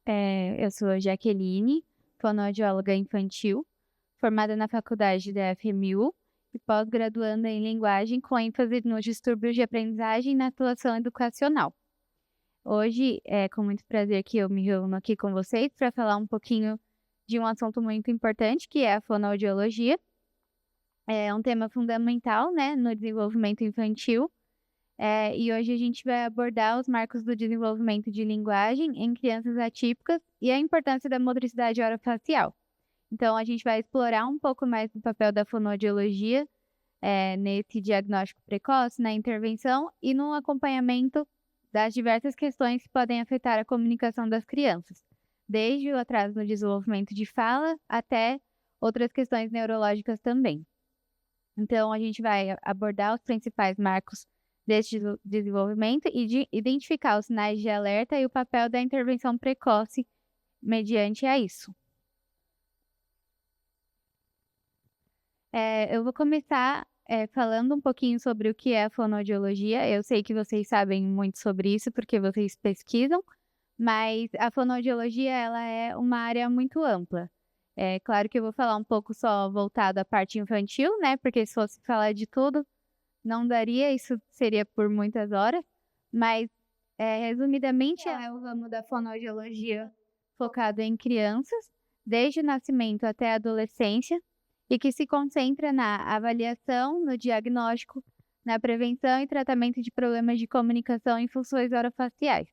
Eu sou a Jaqueline, fonoaudióloga infantil, formada na faculdade da FMU e pós-graduanda em linguagem com ênfase nos distúrbios de aprendizagem e na atuação educacional. Hoje, é com muito prazer que eu me reúno aqui com vocês para falar um pouquinho de um assunto muito importante, que é a fonoaudiologia. É um tema fundamental, né, no desenvolvimento infantil. E hoje a gente vai abordar os marcos do desenvolvimento de linguagem em crianças atípicas e a importância da motricidade orofacial. Então, a gente vai explorar um pouco mais do papel da fonoaudiologia, nesse diagnóstico precoce, na intervenção e no acompanhamento das diversas questões que podem afetar a comunicação das crianças, desde o atraso no desenvolvimento de fala até outras questões neurológicas também. Então, a gente vai abordar os principais marcos deste desenvolvimento e de identificar os sinais de alerta e o papel da intervenção precoce mediante a isso. Eu vou começar, falando um pouquinho sobre o que é a fonoaudiologia. Eu sei que vocês sabem muito sobre isso, porque vocês pesquisam, mas a fonoaudiologia, ela é uma área muito ampla. É claro que eu vou falar um pouco só voltado à parte infantil, né, porque se fosse falar de tudo, não daria, isso seria por muitas horas, mas, resumidamente, ela é o ramo da fonoaudiologia focado em crianças, desde o nascimento até a adolescência, e que se concentra na avaliação, no diagnóstico, na prevenção e tratamento de problemas de comunicação em funções orofaciais.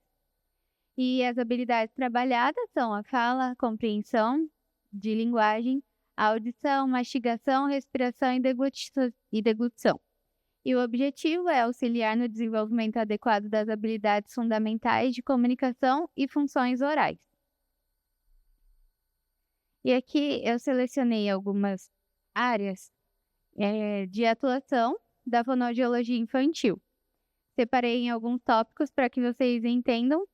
E as habilidades trabalhadas são a fala, a compreensão de linguagem, a audição, mastigação, respiração e deglutição. E o objetivo é auxiliar no desenvolvimento adequado das habilidades fundamentais de comunicação e funções orais. E aqui eu selecionei algumas áreas, de atuação da fonoaudiologia infantil. Separei em alguns tópicos para que vocês entendam.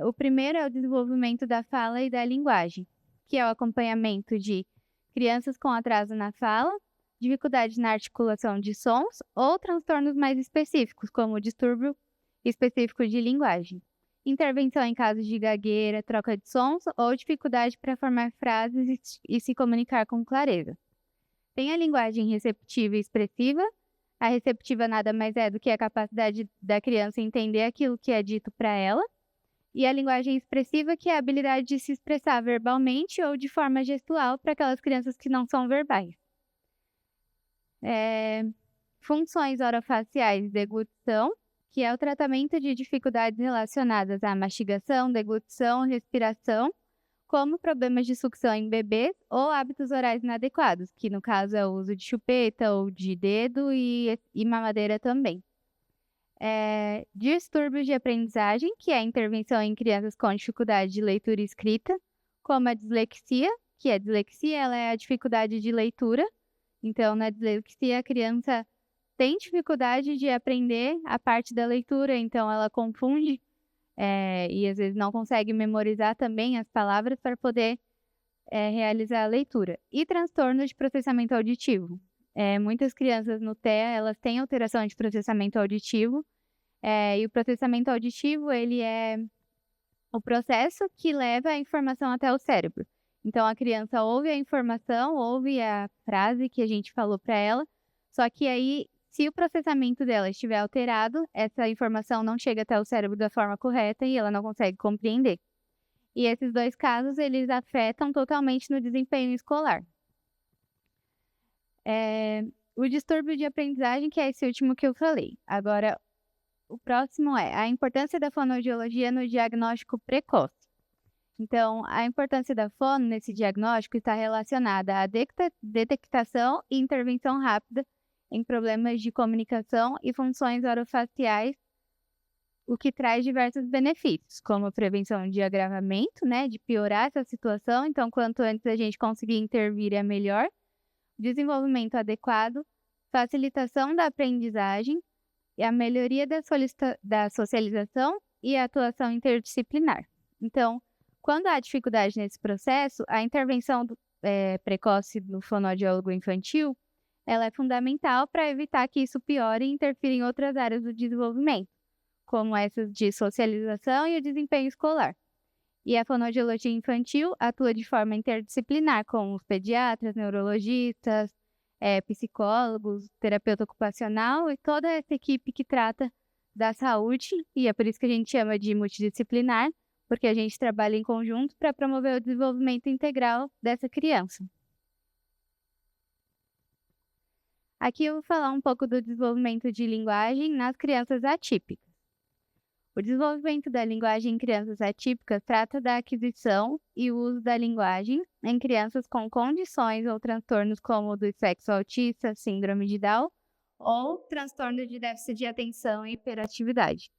O primeiro é o desenvolvimento da fala e da linguagem, que é o acompanhamento de crianças com atraso na fala, dificuldade na articulação de sons ou transtornos mais específicos, como o distúrbio específico de linguagem. Intervenção em casos de gagueira, troca de sons ou dificuldade para formar frases e se comunicar com clareza. Tem a linguagem receptiva e expressiva. A receptiva nada mais é do que a capacidade da criança entender aquilo que é dito para ela. E a linguagem expressiva, que é a habilidade de se expressar verbalmente ou de forma gestual para aquelas crianças que não são verbais. Funções orofaciais, deglutição, que é o tratamento de dificuldades relacionadas à mastigação, deglutição, respiração, como problemas de sucção em bebês ou hábitos orais inadequados, que no caso é o uso de chupeta ou de dedo e mamadeira também. Distúrbios de aprendizagem, que é a intervenção em crianças com dificuldade de leitura e escrita, como a dislexia, que a dislexia ela é a dificuldade de leitura. Então, na dislexia, a criança tem dificuldade de aprender a parte da leitura, então ela confunde, e às vezes não consegue memorizar também as palavras para poder, realizar a leitura. E transtorno de processamento auditivo. Muitas crianças no TEA, elas têm alteração de processamento auditivo, e o processamento auditivo, ele é o processo que leva a informação até o cérebro. Então a criança ouve a informação, ouve a frase que a gente falou para ela, só que aí, se o processamento dela estiver alterado, essa informação não chega até o cérebro da forma correta e ela não consegue compreender. E esses dois casos, eles afetam totalmente no desempenho escolar. O distúrbio de aprendizagem, que é esse último que eu falei. Agora, o próximo é a importância da fonoaudiologia no diagnóstico precoce. Então, a importância da fono nesse diagnóstico está relacionada à detectação e intervenção rápida em problemas de comunicação e funções orofaciais, o que traz diversos benefícios, como a prevenção de agravamento, né, de piorar essa situação. Então, quanto antes a gente conseguir intervir é melhor. Desenvolvimento adequado, facilitação da aprendizagem e a melhoria da socialização e a atuação interdisciplinar. Então, quando há dificuldade nesse processo, a intervenção precoce do fonoaudiólogo infantil, ela é fundamental para evitar que isso piore e interfira em outras áreas do desenvolvimento, como essas de socialização e o desempenho escolar. E a fonoaudiologia infantil atua de forma interdisciplinar com os pediatras, neurologistas, psicólogos, terapeuta ocupacional e toda essa equipe que trata da saúde, e é por isso que a gente chama de multidisciplinar, porque a gente trabalha em conjunto para promover o desenvolvimento integral dessa criança. Aqui eu vou falar um pouco do desenvolvimento de linguagem nas crianças atípicas. O desenvolvimento da linguagem em crianças atípicas trata da aquisição e uso da linguagem em crianças com condições ou transtornos como o do espectro autista, síndrome de Down ou transtorno de déficit de atenção e hiperatividade.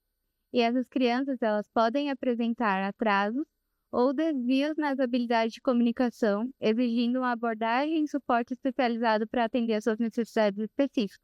E essas crianças elas podem apresentar atrasos ou desvios nas habilidades de comunicação, exigindo uma abordagem e suporte especializado para atender às suas necessidades específicas.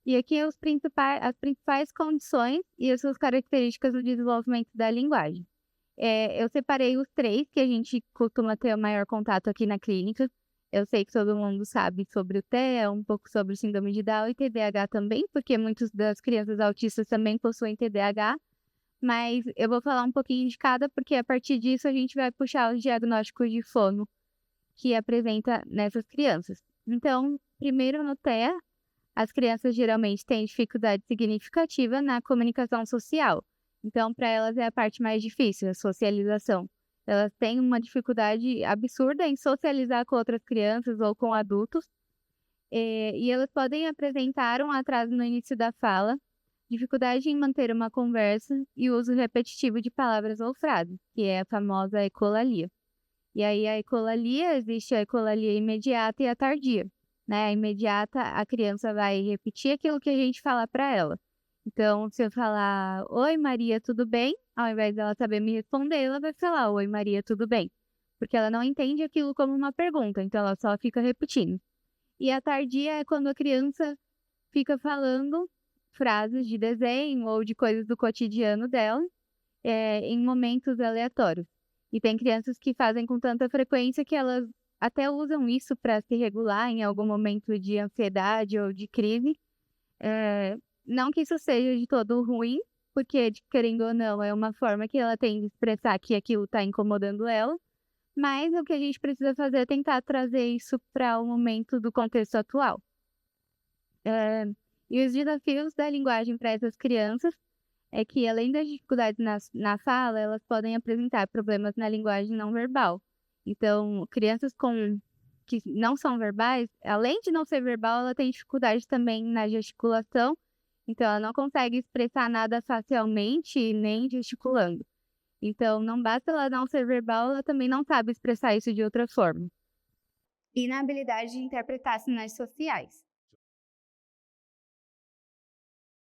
E aqui as principais condições e as suas características do desenvolvimento da linguagem. Eu separei os 3 que a gente costuma ter o maior contato aqui na clínica. Eu sei que todo mundo sabe sobre o TEA, um pouco sobre o síndrome de Down e TDAH também, porque muitas das crianças autistas também possuem TDAH, mas eu vou falar um pouquinho de cada, porque a partir disso a gente vai puxar os diagnósticos de fono que apresenta nessas crianças. Então, primeiro no TEA, as crianças geralmente têm dificuldade significativa na comunicação social. Então, para elas é a parte mais difícil, a socialização. Elas têm uma dificuldade absurda em socializar com outras crianças ou com adultos. E elas podem apresentar um atraso no início da fala, dificuldade em manter uma conversa e uso repetitivo de palavras ou frases, que é a famosa ecolalia. E aí a ecolalia, existe a ecolalia imediata e a tardia. A imediata, a criança vai repetir aquilo que a gente falar para ela. Então, se eu falar, oi Maria, tudo bem? Ao invés dela saber me responder, ela vai falar, oi Maria, tudo bem? Porque ela não entende aquilo como uma pergunta, então ela só fica repetindo. E a tardia é quando a criança fica falando frases de desenho ou de coisas do cotidiano dela, em momentos aleatórios. E tem crianças que fazem com tanta frequência que elas até usam isso para se regular em algum momento de ansiedade ou de crise. Não que isso seja de todo ruim, porque, querendo ou não, é uma forma que ela tem de expressar que aquilo está incomodando ela, mas o que a gente precisa fazer é tentar trazer isso para o momento do contexto atual. E os desafios da linguagem para essas crianças é que, além das dificuldades na fala, elas podem apresentar problemas na linguagem não verbal. Então, crianças que não são verbais, além de não ser verbal, ela tem dificuldade também na gesticulação, então ela não consegue expressar nada facialmente nem gesticulando. Então, não basta ela não ser verbal, ela também não sabe expressar isso de outra forma. E na habilidade de interpretar sinais sociais.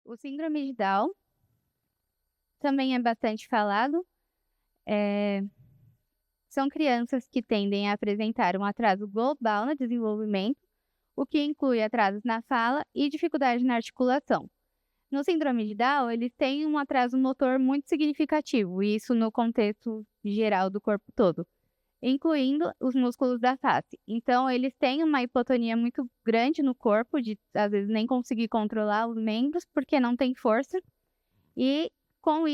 O síndrome de Down também é bastante falado. São crianças que tendem a apresentar um atraso global no desenvolvimento, o que inclui atrasos na fala e dificuldade na articulação. No síndrome de Down, eles têm um atraso motor muito significativo, e isso no contexto geral do corpo todo, incluindo os músculos da face. Então, eles têm uma hipotonia muito grande no corpo, de às vezes nem conseguir controlar os membros porque não tem força. E com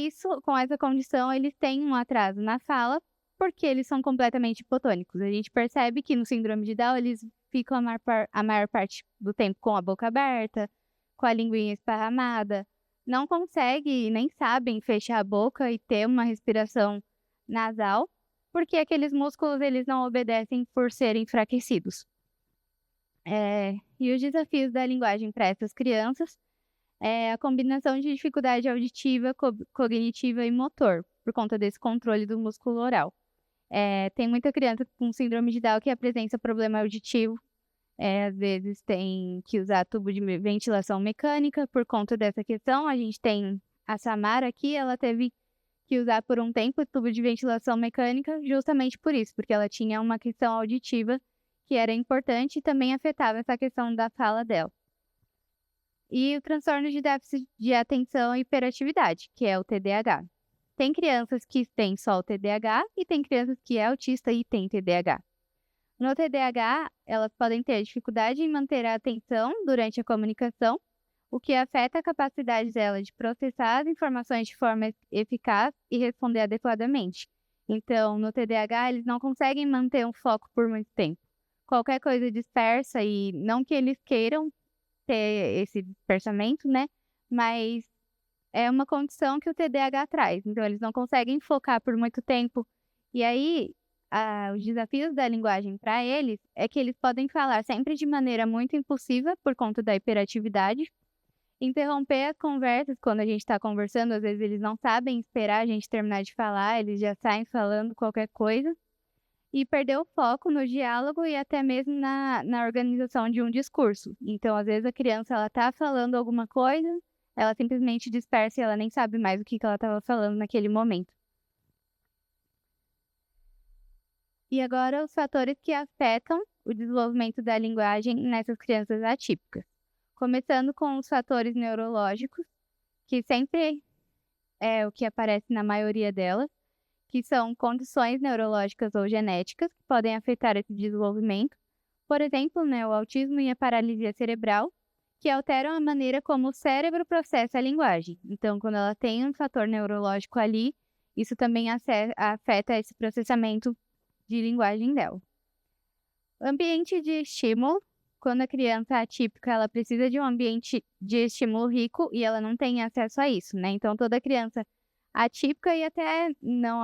essa condição, eles têm um atraso na fala, porque eles são completamente hipotônicos. A gente percebe que no síndrome de Down eles ficam a maior parte do tempo com a boca aberta, com a linguinha esparramada, não conseguem nem sabem fechar a boca e ter uma respiração nasal, porque aqueles músculos eles não obedecem por serem enfraquecidos. E os desafios da linguagem para essas crianças é a combinação de dificuldade auditiva, cognitiva e motor, por conta desse controle do músculo oral. Tem muita criança com síndrome de Down que apresenta problema auditivo, às vezes tem que usar tubo de ventilação mecânica por conta dessa questão. A gente tem a Samara aqui, ela teve que usar por um tempo tubo de ventilação mecânica justamente por isso, porque ela tinha uma questão auditiva que era importante e também afetava essa questão da fala dela. E o transtorno de déficit de atenção e hiperatividade, que é o TDAH. Tem crianças que têm só o TDAH e tem crianças que é autista e tem TDAH. No TDAH, elas podem ter dificuldade em manter a atenção durante a comunicação, o que afeta a capacidade dela de processar as informações de forma eficaz e responder adequadamente. Então, no TDAH, eles não conseguem manter um foco por muito tempo. Qualquer coisa dispersa, e não que eles queiram ter esse dispersamento, né? Mas é uma condição que o TDAH traz. Então, eles não conseguem focar por muito tempo. E aí, os desafios da linguagem para eles é que eles podem falar sempre de maneira muito impulsiva por conta da hiperatividade. Interromper as conversas quando a gente está conversando, às vezes eles não sabem esperar a gente terminar de falar, eles já saem falando qualquer coisa. E perder o foco no diálogo e até mesmo na organização de um discurso. Então, às vezes, a criança ela tá falando alguma coisa, ela simplesmente dispersa e ela nem sabe mais o que ela estava falando naquele momento. E agora, os fatores que afetam o desenvolvimento da linguagem nessas crianças atípicas. Começando com os fatores neurológicos, que sempre é o que aparece na maioria delas, que são condições neurológicas ou genéticas que podem afetar esse desenvolvimento. Por exemplo, né, o autismo e a paralisia cerebral, que alteram a maneira como o cérebro processa a linguagem. Então, quando ela tem um fator neurológico ali, isso também afeta esse processamento de linguagem dela. Ambiente de estímulo. Quando a criança é atípica, ela precisa de um ambiente de estímulo rico e ela não tem acesso a isso, né? Então, toda criança atípica e até não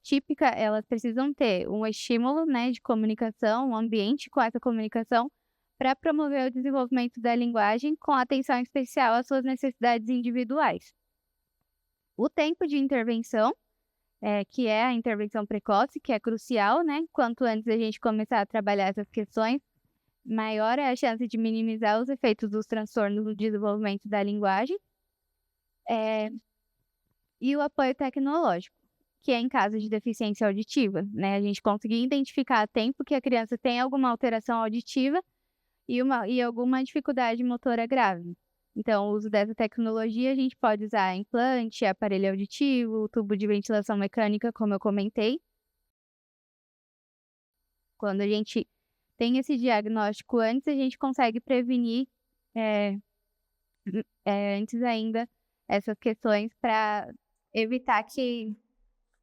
típica, elas precisam ter um estímulo, né, de comunicação, um ambiente com essa comunicação, para promover o desenvolvimento da linguagem com atenção especial às suas necessidades individuais. O tempo de intervenção, que é a intervenção precoce, que é crucial, né? Quanto antes a gente começar a trabalhar essas questões, maior é a chance de minimizar os efeitos dos transtornos do desenvolvimento da linguagem. E o apoio tecnológico, que é em caso de deficiência auditiva, né? A gente conseguir identificar a tempo que a criança tem alguma alteração auditiva e alguma dificuldade motora grave. Então, o uso dessa tecnologia, a gente pode usar implante, aparelho auditivo, tubo de ventilação mecânica, como eu comentei. Quando a gente tem esse diagnóstico antes, a gente consegue prevenir antes ainda essas questões para evitar que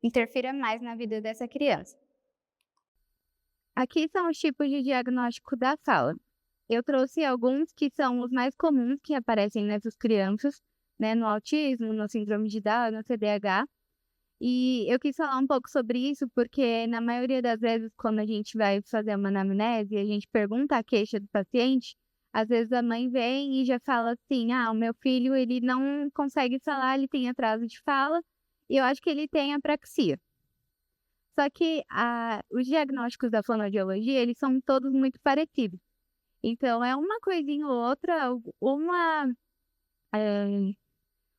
interfira mais na vida dessa criança. Aqui são os tipos de diagnóstico da fala. Eu trouxe alguns que são os mais comuns que aparecem nessas crianças, né, no autismo, no síndrome de Down, no TDAH. E eu quis falar um pouco sobre isso porque, na maioria das vezes, quando a gente vai fazer uma anamnese, a gente pergunta a queixa do paciente, às vezes a mãe vem e já fala assim, o meu filho, ele não consegue falar, ele tem atraso de fala, e eu acho que ele tem apraxia. Só que os diagnósticos da fonoaudiologia, eles são todos muito parecidos. Então, é uma coisinha ou outra,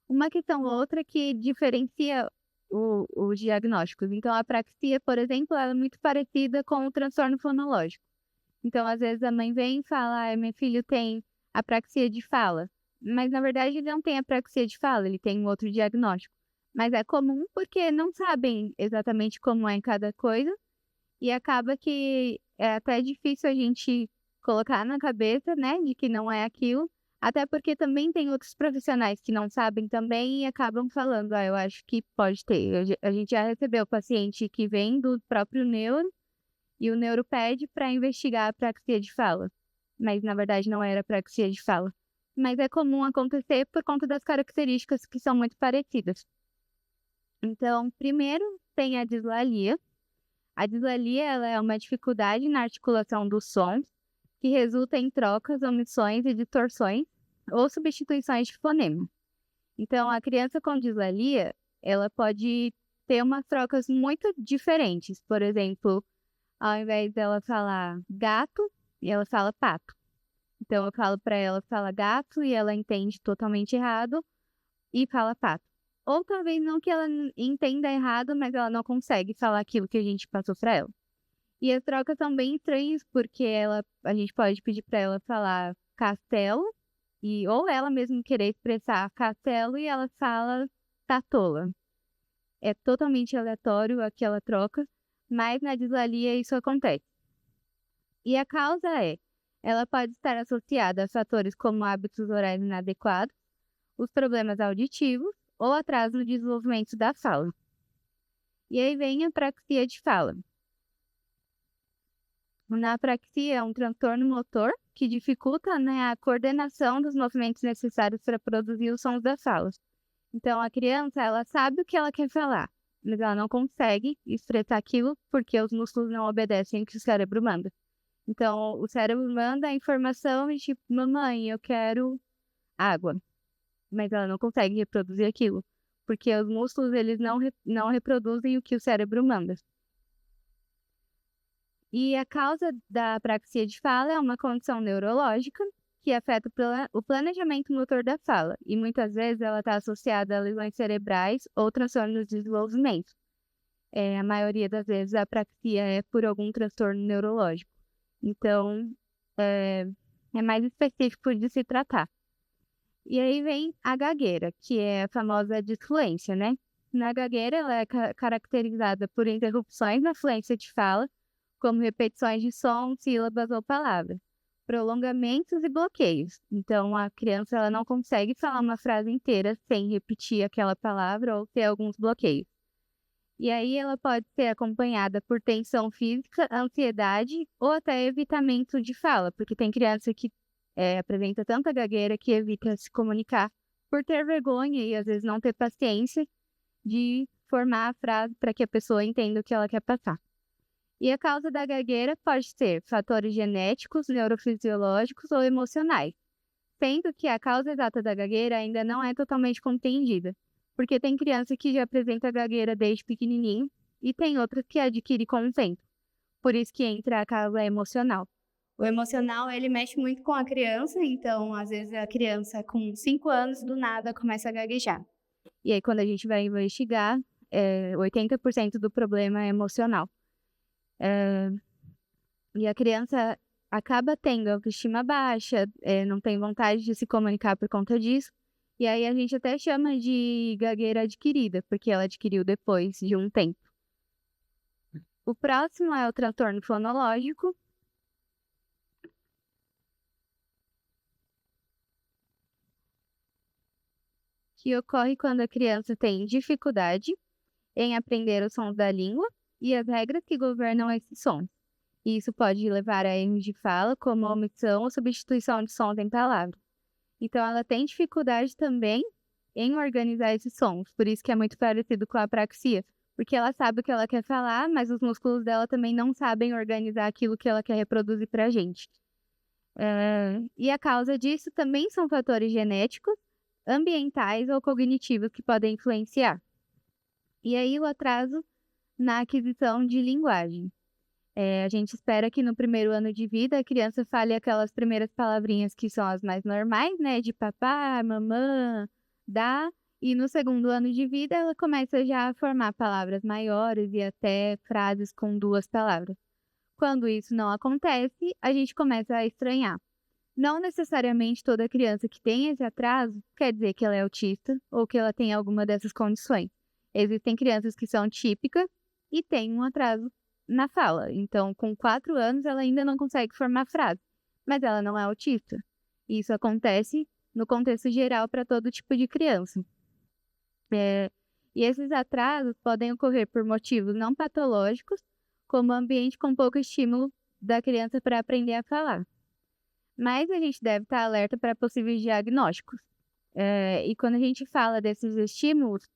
uma questão ou outra que diferencia os diagnósticos. Então, a apraxia, por exemplo, ela é muito parecida com o transtorno fonológico. Então, às vezes a mãe vem e fala, meu filho tem apraxia de fala. Mas, na verdade, ele não tem apraxia de fala, ele tem um outro diagnóstico. Mas é comum porque não sabem exatamente como é em cada coisa. E acaba que é até difícil a gente colocar na cabeça, né, de que não é aquilo. Até porque também tem outros profissionais que não sabem também e acabam falando, eu acho que pode ter. A gente já recebeu paciente que vem do próprio neuro e o neuro pede para investigar a apraxia de fala. Mas, na verdade, não era apraxia de fala. Mas é comum acontecer por conta das características que são muito parecidas. Então, primeiro tem a dislalia. A dislalia ela é uma dificuldade na articulação dos sons que resulta em trocas, omissões e distorções ou substituições de fonema. Então, a criança com dislalia, ela pode ter umas trocas muito diferentes. Por exemplo, ao invés dela falar gato, ela fala pato. Então, eu falo para ela, fala gato, e ela entende totalmente errado e fala pato. Ou talvez não que ela entenda errado, mas ela não consegue falar aquilo que a gente passou para ela. E as trocas são bem estranhas, porque a gente pode pedir para ela falar castelo, ou ela mesmo querer expressar castelo, e ela fala tatola. É totalmente aleatório aquela troca, mas na dislalia isso acontece. E a causa ela pode estar associada a fatores como hábitos orais inadequados, os problemas auditivos ou atraso no desenvolvimento da fala. E aí vem a apraxia de fala. Na apraxia é um transtorno motor que dificulta, né, a coordenação dos movimentos necessários para produzir os sons da fala. Então, a criança, ela sabe o que ela quer falar, mas ela não consegue expressar aquilo porque os músculos não obedecem o que o cérebro manda. Então, o cérebro manda a informação de tipo, mamãe, eu quero água, mas ela não consegue reproduzir aquilo, porque os músculos, eles não reproduzem o que o cérebro manda. E a causa da apraxia de fala é uma condição neurológica que afeta o planejamento motor da fala, e muitas vezes ela está associada a lesões cerebrais ou transtornos de desenvolvimento. A maioria das vezes a apraxia é por algum transtorno neurológico. Então, é mais específico de se tratar. E aí vem a gagueira, que é a famosa disfluência, né? Na gagueira, ela é caracterizada por interrupções na fluência de fala, como repetições de sons, sílabas ou palavras, prolongamentos e bloqueios. Então, a criança ela não consegue falar uma frase inteira sem repetir aquela palavra ou ter alguns bloqueios. E aí ela pode ser acompanhada por tensão física, ansiedade ou até evitamento de fala, porque tem criança que apresenta tanta gagueira que evita se comunicar por ter vergonha e às vezes não ter paciência de formar a frase para que a pessoa entenda o que ela quer passar. E a causa da gagueira pode ser fatores genéticos, neurofisiológicos ou emocionais, sendo que a causa exata da gagueira ainda não é totalmente compreendida, porque tem criança que já apresenta gagueira desde pequenininho e tem outras que adquire com o tempo. Por isso que entra a causa emocional. O emocional, ele mexe muito com a criança, então às vezes a criança com 5 anos do nada começa a gaguejar. E aí quando a gente vai investigar, 80% do problema é emocional. E a criança acaba tendo autoestima baixa, não tem vontade de se comunicar por conta disso. E aí a gente até chama de gagueira adquirida, porque ela adquiriu depois de um tempo. O próximo é o transtorno fonológico. Que ocorre quando a criança tem dificuldade em aprender os sons da língua e as regras que governam esses sons. E isso pode levar a erros de fala, como a omissão ou substituição de sons em palavras. Então, ela tem dificuldade também em organizar esses sons, por isso que é muito parecido com a apraxia, porque ela sabe o que ela quer falar, mas os músculos dela também não sabem organizar aquilo que ela quer reproduzir para a gente. E a causa disso também são fatores genéticos, ambientais ou cognitivos que podem influenciar. E aí o atraso na aquisição de linguagem. A gente espera que no primeiro ano de vida a criança fale aquelas primeiras palavrinhas que são as mais normais, né? De papá, mamã, dá. E no segundo ano de vida ela começa já a formar palavras maiores e até frases com 2 palavras. Quando isso não acontece, a gente começa a estranhar. Não necessariamente toda criança que tem esse atraso quer dizer que ela é autista ou que ela tem alguma dessas condições. Existem crianças que são típicas e têm um atraso na fala. Então, com 4 anos, ela ainda não consegue formar frase, mas ela não é autista. Isso acontece no contexto geral para todo tipo de criança. E esses atrasos podem ocorrer por motivos não patológicos, como ambiente com pouco estímulo da criança para aprender a falar. Mas a gente deve estar alerta para possíveis diagnósticos. E quando a gente fala desses estímulos...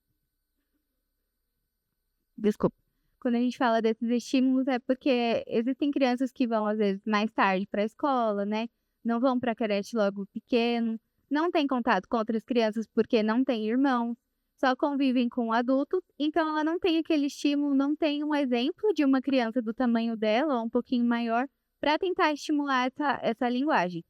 Quando a gente fala desses estímulos é porque existem crianças que vão, às vezes, mais tarde para a escola, né? Não vão para a creche logo pequeno, não tem contato com outras crianças porque não tem irmãos, só convivem com adultos, então ela não tem aquele estímulo, não tem um exemplo de uma criança do tamanho dela ou um pouquinho maior para tentar estimular essa linguagem.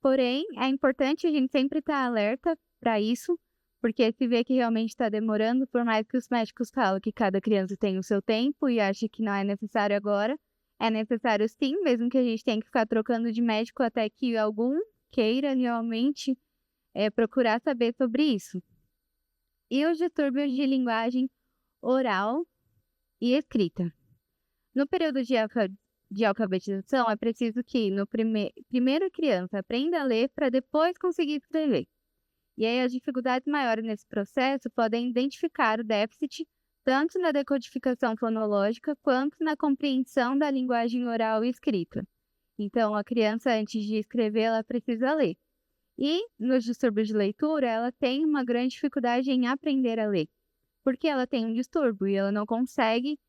Porém, é importante a gente sempre estar alerta para isso, porque se vê que realmente está demorando, por mais que os médicos falam que cada criança tem o seu tempo e acha que não é necessário agora, é necessário sim, mesmo que a gente tenha que ficar trocando de médico até que algum queira realmente procurar saber sobre isso. E os distúrbios de linguagem oral e escrita. No período de de alfabetização, é preciso que no primeiro a criança aprenda a ler para depois conseguir escrever. E aí as dificuldades maiores nesse processo podem identificar o déficit tanto na decodificação fonológica quanto na compreensão da linguagem oral e escrita. Então, a criança, antes de escrever, ela precisa ler. E nos distúrbios de leitura, ela tem uma grande dificuldade em aprender a ler, porque ela tem um distúrbio e ela não consegue,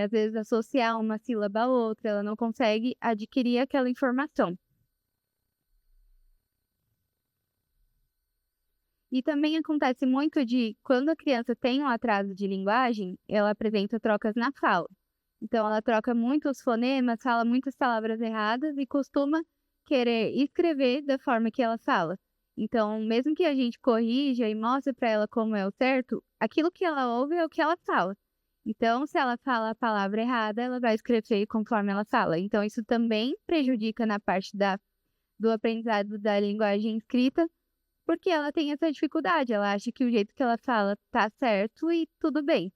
às vezes, associar uma sílaba a outra, ela não consegue adquirir aquela informação. E também acontece muito de, quando a criança tem um atraso de linguagem, ela apresenta trocas na fala. Então, ela troca muitos fonemas, fala muitas palavras erradas e costuma querer escrever da forma que ela fala. Então, mesmo que a gente corrija e mostre para ela como é o certo, aquilo que ela ouve é o que ela fala. Então, se ela fala a palavra errada, ela vai escrever conforme ela fala. Então, isso também prejudica na parte do aprendizado da linguagem escrita, porque ela tem essa dificuldade, ela acha que o jeito que ela fala tá certo e tudo bem.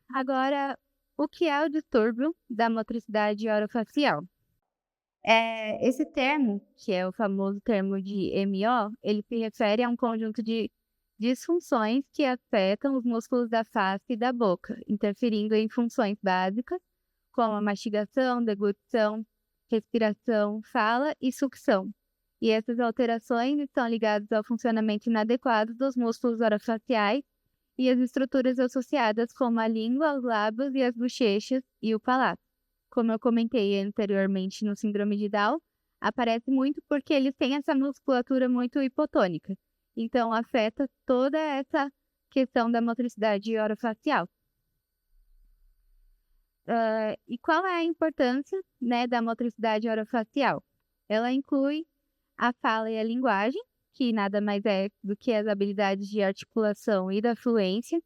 Agora, o que é o distúrbio da motricidade orofacial? Esse termo, que é o famoso termo de MO, ele se refere a um conjunto de disfunções que afetam os músculos da face e da boca, interferindo em funções básicas, como a mastigação, deglutição, respiração, fala e sucção. E essas alterações estão ligadas ao funcionamento inadequado dos músculos orofaciais e as estruturas associadas, como a língua, os lábios e as bochechas e o palato. Como eu comentei anteriormente no síndrome de Down, aparece muito porque eles têm essa musculatura muito hipotônica. Então, afeta toda essa questão da motricidade orofacial. E qual é a importância, né, da motricidade orofacial? Ela inclui a fala e a linguagem, que nada mais é do que as habilidades de articulação e da fluência,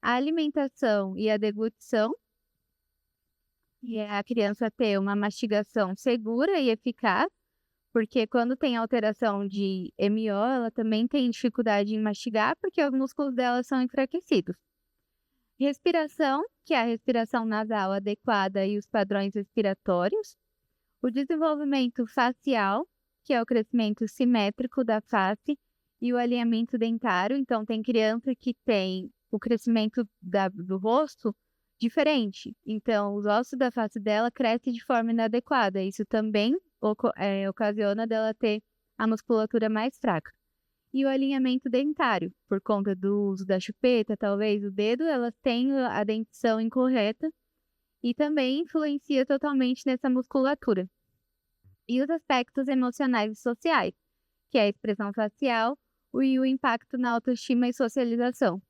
a alimentação e a deglutição, e é a criança ter uma mastigação segura e eficaz, porque quando tem alteração de MO, ela também tem dificuldade em mastigar, porque os músculos dela são enfraquecidos. Respiração, que é a respiração nasal adequada e os padrões respiratórios. O desenvolvimento facial, que é o crescimento simétrico da face e o alinhamento dentário. Então, tem criança que tem o crescimento do rosto diferente. Então, os ossos da face dela crescem de forma inadequada. Isso também ocasiona dela ter a musculatura mais fraca. E o alinhamento dentário, por conta do uso da chupeta, talvez o dedo, elas têm a dentição incorreta e também influencia totalmente nessa musculatura. E os aspectos emocionais e sociais, que é a expressão facial e o impacto na autoestima e socialização.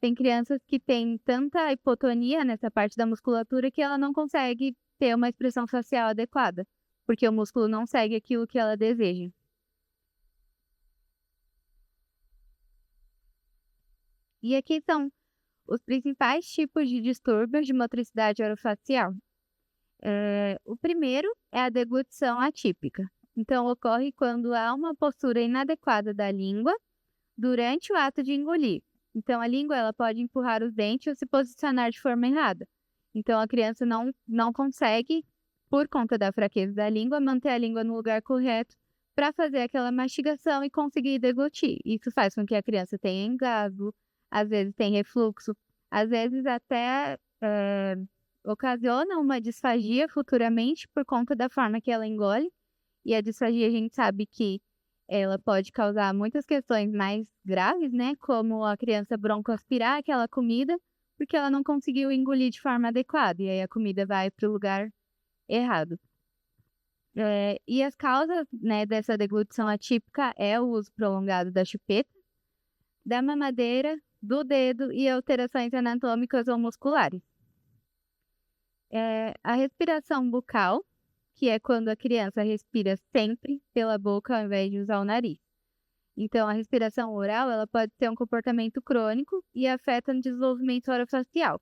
Tem crianças que têm tanta hipotonia nessa parte da musculatura que ela não consegue ter uma expressão facial adequada, porque o músculo não segue aquilo que ela deseja. E aqui são os principais tipos de distúrbios de motricidade orofacial. O primeiro é a deglutição atípica. Então, ocorre quando há uma postura inadequada da língua durante o ato de engolir. Então, a língua ela pode empurrar os dentes ou se posicionar de forma errada. Então, a criança não consegue, por conta da fraqueza da língua, manter a língua no lugar correto para fazer aquela mastigação e conseguir deglutir. Isso faz com que a criança tenha engasgo, às vezes tem refluxo, às vezes até ocasiona uma disfagia futuramente por conta da forma que ela engole. E a disfagia a gente sabe que ela pode causar muitas questões mais graves, né? Como a criança broncoaspirar aquela comida porque ela não conseguiu engolir de forma adequada. E aí a comida vai para o lugar errado. E as causas, né, dessa deglutição atípica é o uso prolongado da chupeta, da mamadeira, do dedo e alterações anatômicas ou musculares. A respiração bucal, que é quando a criança respira sempre pela boca ao invés de usar o nariz. Então, a respiração oral ela pode ser um comportamento crônico e afeta o desenvolvimento orofacial.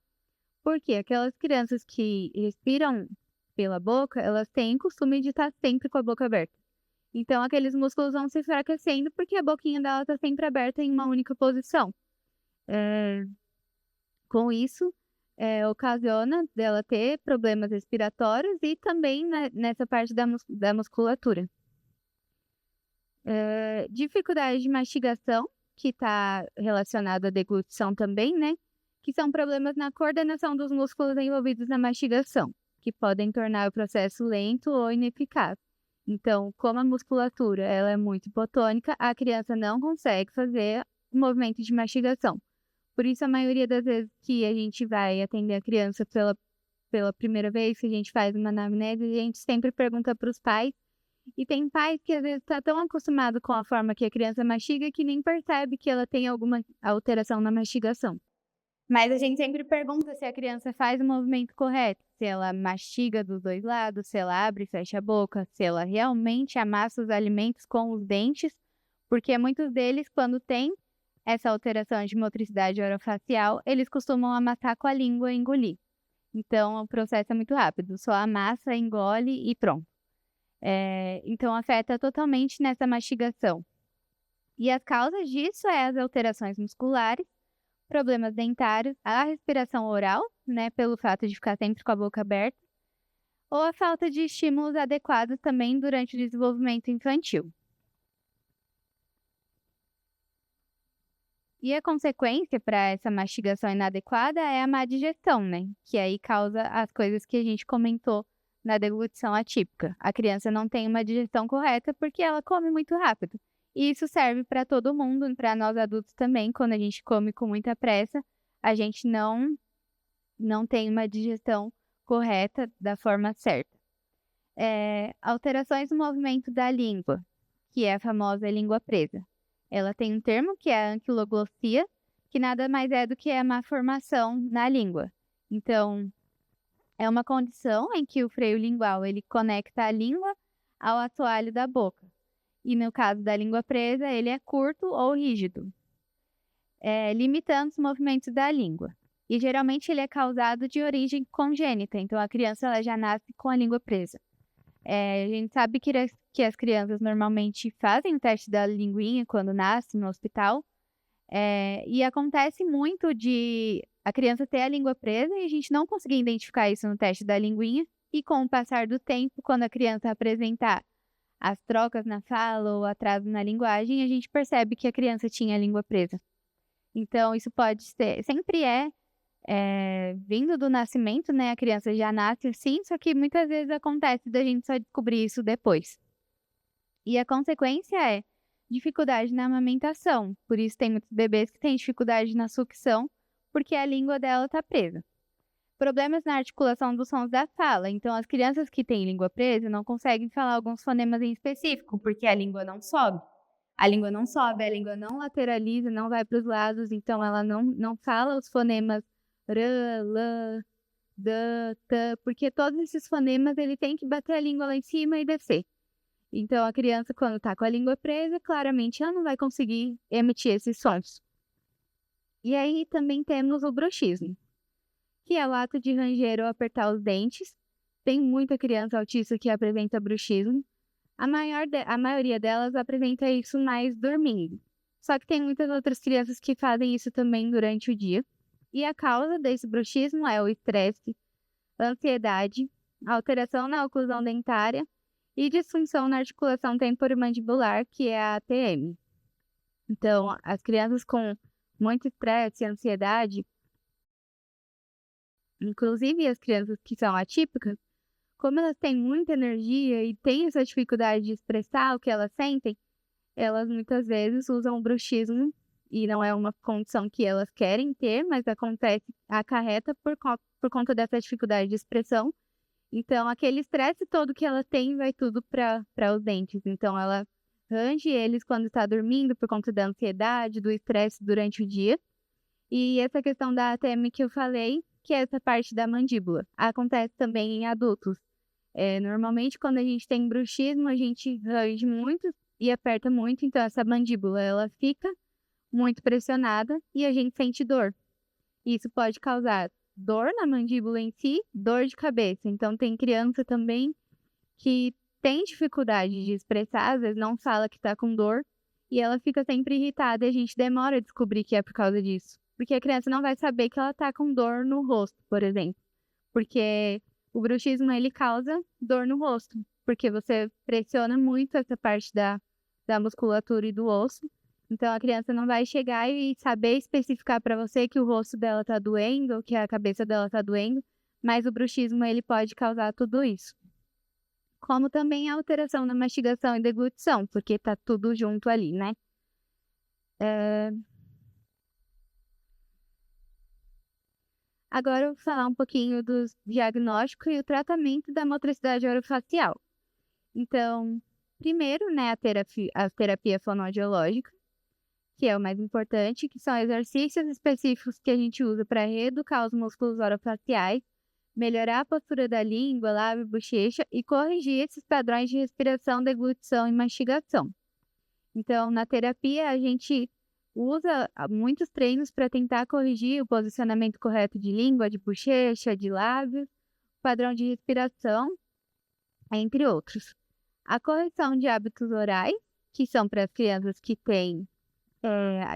Porque aquelas crianças que respiram pela boca, elas têm costume de estar sempre com a boca aberta. Então, aqueles músculos vão se enfraquecendo porque a boquinha dela está sempre aberta em uma única posição. Com isso, ocasiona dela ter problemas respiratórios e também nessa parte da musculatura. Dificuldade de mastigação, que está relacionado à deglutição também, né? Que são problemas na coordenação dos músculos envolvidos na mastigação, que podem tornar o processo lento ou ineficaz. Então, como a musculatura ela é muito hipotônica, a criança não consegue fazer o movimento de mastigação. Por isso, a maioria das vezes que a gente vai atender a criança pela primeira vez, que a gente faz uma anamnese, a gente sempre pergunta para os pais. E tem pais que às vezes está tão acostumado com a forma que a criança mastiga que nem percebe que ela tem alguma alteração na mastigação. Mas a gente sempre pergunta se a criança faz o movimento correto, se ela mastiga dos dois lados, se ela abre e fecha a boca, se ela realmente amassa os alimentos com os dentes, porque muitos deles, quando têm essa alteração de motricidade orofacial, eles costumam amassar com a língua e engolir. Então, o processo é muito rápido, só amassa, engole e pronto. Então, afeta totalmente nessa mastigação. E as causas disso as alterações musculares, problemas dentários, a respiração oral, né, pelo fato de ficar sempre com a boca aberta, ou a falta de estímulos adequados também durante o desenvolvimento infantil. E a consequência para essa mastigação inadequada é a má digestão, né, que aí causa as coisas que a gente comentou na deglutição atípica. A criança não tem uma digestão correta porque ela come muito rápido. E isso serve para todo mundo, para nós adultos também, quando a gente come com muita pressa, a gente não tem uma digestão correta da forma certa. Alterações no movimento da língua, que é a famosa língua presa. Ela tem um termo que é a anquiloglossia, que nada mais é do que a má formação na língua. Então, é uma condição em que o freio lingual ele conecta a língua ao assoalho da boca. E no caso da língua presa, ele é curto ou rígido, limitando os movimentos da língua. E geralmente ele é causado de origem congênita, então a criança ela já nasce com a língua presa. A gente sabe que as crianças normalmente fazem o teste da linguinha quando nascem no hospital, e acontece muito de a criança ter a língua presa e a gente não conseguir identificar isso no teste da linguinha, e com o passar do tempo, quando a criança apresentar as trocas na fala ou atraso na linguagem, a gente percebe que a criança tinha a língua presa. Então, isso pode ser, sempre vindo do nascimento, né? A criança já nasce assim, só que muitas vezes acontece da gente só descobrir isso depois. E a consequência é dificuldade na amamentação. Por isso, tem muitos bebês que têm dificuldade na sucção, porque a língua dela está presa. Problemas na articulação dos sons da fala. Então, as crianças que têm língua presa não conseguem falar alguns fonemas em específico, porque a língua não sobe. A língua não sobe, a língua não lateraliza, não vai para os lados, então ela não fala os fonemas r, l, d, t, porque todos esses fonemas ele tem que bater a língua lá em cima e descer. Então, a criança, quando está com a língua presa, claramente ela não vai conseguir emitir esses sons. E aí também temos o bruxismo, que é o ato de ranger ou apertar os dentes. Tem muita criança autista que apresenta bruxismo. A maioria delas apresenta isso mais dormindo. Só que tem muitas outras crianças que fazem isso também durante o dia. E a causa desse bruxismo é o estresse, ansiedade, alteração na oclusão dentária e disfunção na articulação temporomandibular, que é a ATM. Então, as crianças com muito estresse e ansiedade, inclusive as crianças que são atípicas, como elas têm muita energia e têm essa dificuldade de expressar o que elas sentem, elas muitas vezes usam o bruxismo, e não é uma condição que elas querem ter, mas acarreta por conta dessa dificuldade de expressão. Então, aquele estresse todo que ela tem vai tudo para os dentes. Então, ela range eles quando está dormindo por conta da ansiedade, do estresse durante o dia. E essa questão da ATM que eu falei, que é essa parte da mandíbula, acontece também em adultos. Normalmente, quando a gente tem bruxismo, a gente range muito e aperta muito, então essa mandíbula ela fica muito pressionada e a gente sente dor. Isso pode causar dor na mandíbula em si, dor de cabeça. Então, tem criança também que tem dificuldade de expressar, às vezes não fala que está com dor, e ela fica sempre irritada e a gente demora a descobrir que é por causa disso. porque a criança não vai saber que ela tá com dor no rosto, por exemplo. Porque o bruxismo, ele causa dor no rosto, porque você pressiona muito essa parte da musculatura e do osso. Então, a criança não vai chegar e saber especificar para você que o rosto dela tá doendo, que a cabeça dela tá doendo, mas o bruxismo, ele pode causar tudo isso. Como também a alteração na mastigação e deglutição, porque tá tudo junto ali, né? Agora eu vou falar um pouquinho do diagnóstico e o tratamento da motricidade orofacial. Então, primeiro, né, a terapia fonoaudiológica, que é o mais importante, que são exercícios específicos que a gente usa para reeducar os músculos orofaciais, melhorar a postura da língua, lábio, bochecha e corrigir esses padrões de respiração, deglutição e mastigação. Então, na terapia, a gente usa muitos treinos para tentar corrigir o posicionamento correto de língua, de bochecha, de lábios, padrão de respiração, entre outros. A correção de hábitos orais, que são para as crianças que têm,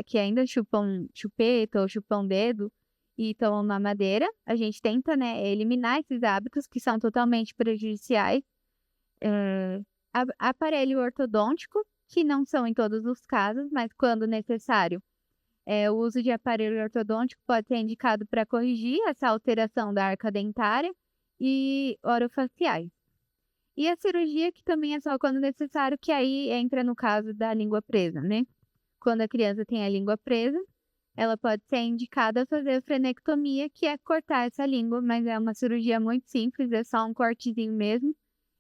que ainda chupam chupeta ou chupam dedo e tomam mamadeira, a gente tenta, né, eliminar esses hábitos que são totalmente prejudiciais. Aparelho ortodôntico, que não são em todos os casos, mas quando necessário, o uso de aparelho ortodôntico pode ser indicado para corrigir essa alteração da arca dentária e orofaciais. E a cirurgia, que também é só quando necessário, que aí entra no caso da língua presa, né? Quando a criança tem a língua presa, ela pode ser indicada a fazer a frenectomia, que é cortar essa língua, mas é uma cirurgia muito simples, é só um cortezinho mesmo.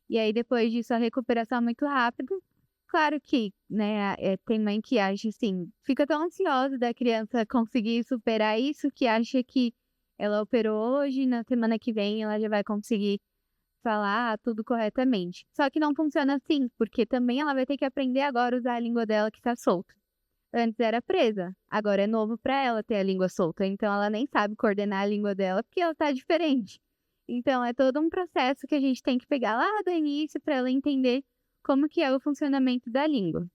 E aí, depois disso, a recuperação é muito rápida. Claro que, né, tem mãe que acha assim, fica tão ansiosa da criança conseguir superar isso, que acha que ela operou hoje, na semana que vem ela já vai conseguir falar tudo corretamente. Só que não funciona assim, porque também ela vai ter que aprender agora a usar a língua dela que tá solta. Antes era presa, agora é novo para ela ter a língua solta, então ela nem sabe coordenar a língua dela porque ela tá diferente. Então é todo um processo que a gente tem que pegar lá do início para ela entender como que é o funcionamento da língua.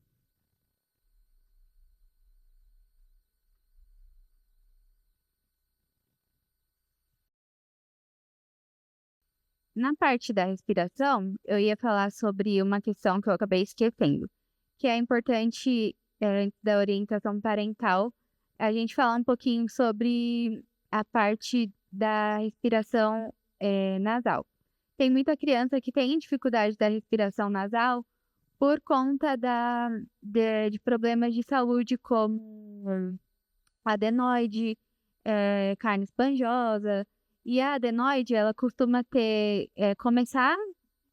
Na parte da respiração, eu ia falar sobre uma questão que eu acabei esquecendo, que é importante, antes da orientação parental, a gente falar um pouquinho sobre a parte da respiração, nasal. Tem muita criança que tem dificuldade da respiração nasal por conta de problemas de saúde como adenoide, carne esponjosa. E a adenoide, ela costuma ter, começar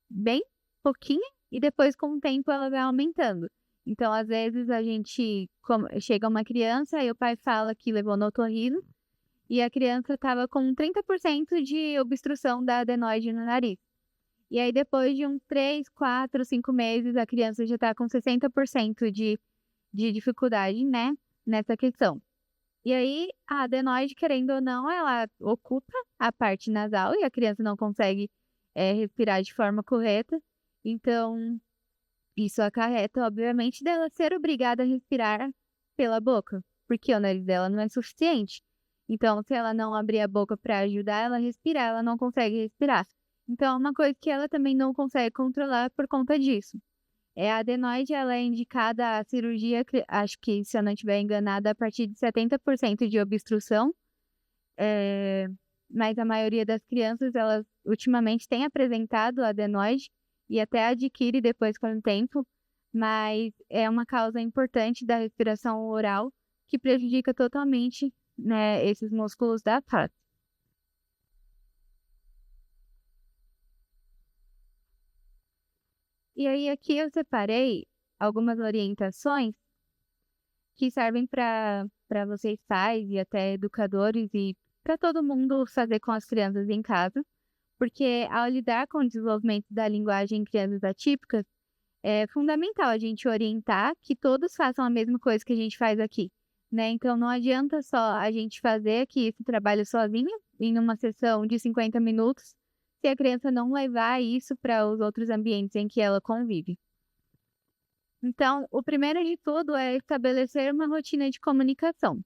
bem pouquinho e depois, com o tempo, ela vai aumentando. Então, às vezes, a gente chega uma criança e o pai fala que levou no otorrino e a criança estava com 30% de obstrução da adenoide no nariz. E aí, depois de uns 3, 4, 5 meses, a criança já está com 60% de dificuldade, né, nessa questão. E aí, a adenoide, querendo ou não, ela ocupa a parte nasal e a criança não consegue, respirar de forma correta. Então, isso acarreta, obviamente, dela ser obrigada a respirar pela boca, porque o nariz dela não é suficiente. Então, se ela não abrir a boca para ajudar ela a respirar, ela não consegue respirar. Então, é uma coisa que ela também não consegue controlar por conta disso. A adenoide, ela é indicada à cirurgia, acho que, se eu não estiver enganada, a partir de 70% de obstrução, mas a maioria das crianças, elas ultimamente têm apresentado adenoide e até adquire depois com o tempo, mas é uma causa importante da respiração oral que prejudica totalmente, né, esses músculos da face. E aí, aqui eu separei algumas orientações que servem para vocês pais e até educadores e para todo mundo fazer com as crianças em casa, porque ao lidar com o desenvolvimento da linguagem em crianças atípicas, é fundamental a gente orientar que todos façam a mesma coisa que a gente faz aqui, né? Então não adianta só a gente fazer aqui esse trabalho sozinho, em uma sessão de 50 minutos, se a criança não levar isso para os outros ambientes em que ela convive. Então, o primeiro de tudo é estabelecer uma rotina de comunicação.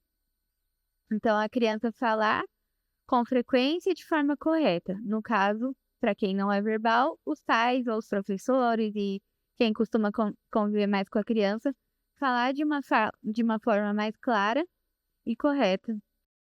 Então, a criança falar com frequência e de forma correta. No caso, para quem não é verbal, os pais ou os professores e quem costuma conviver mais com a criança, falar de uma forma mais clara e correta.